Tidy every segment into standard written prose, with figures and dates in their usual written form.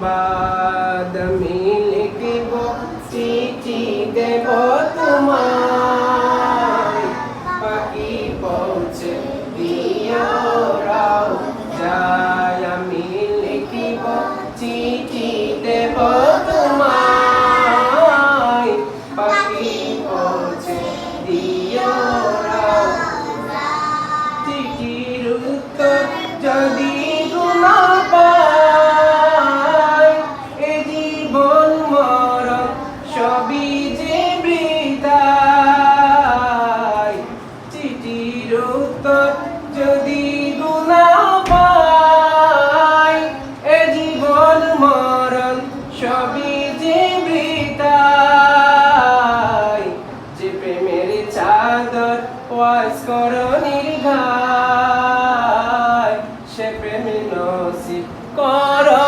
সংবাদ আমি লিখিব, চিঠি দেব তোমায়, পাখি পৌঁছে দিও রওজায়। আমি লিখিব, চিঠি দেব তোমায়, পাখি পৌঁছে দিও রওজায়। চিঠির উত্তর যদি গুনা পাই, এ জীবন মরণ সবই যে বৃথায়। চিঠির উত্তর যদি গুনা পাই, এ জীবন মরণ সবই যে বৃথায়। যে প্রেমের চাদর ওয়াজ করো নির্ঘায়, সে প্রেম নসিব করো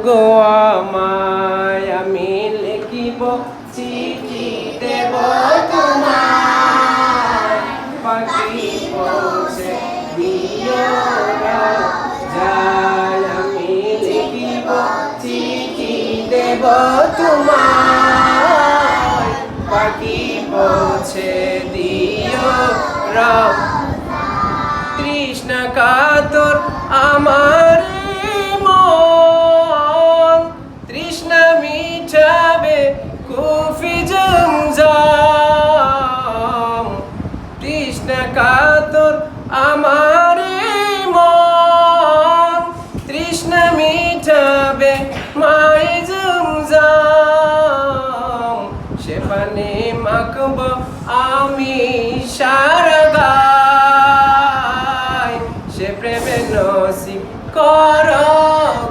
গো আমায়। আমি লিখিব, চিঠি দেব তোমায়, পাখি পৌঁছে দিও রওজায়। আমি লিখিব, চিঠি দেব তোমায়, পাখি পৌঁছে দিও রওজায়। তৃষ্ণা কাতর আমার মন, তৃষ্ণা মিটাবে কুফি জমজম। তৃষ্ণা কাতর আমার মন, তৃষ্ণা মিটাবে মায়ে জমজম। সে পানে মাখব আমি সারা গায়, সে প্রেমে নসিব করো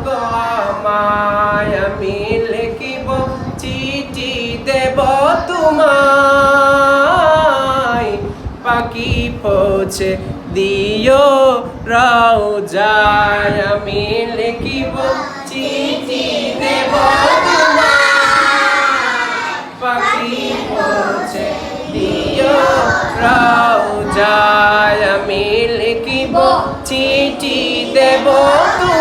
গো আমায়। আমি লিখিব, চিঠি দেব তোমায়, পাখি পৌঁছে দিও রওজায়। আমি লিখিব, চিঠি দেব তোমায়, পাখি পৌঁছে দিও রওজায়। আমি লিখিব, চিঠি দেব তোমায়।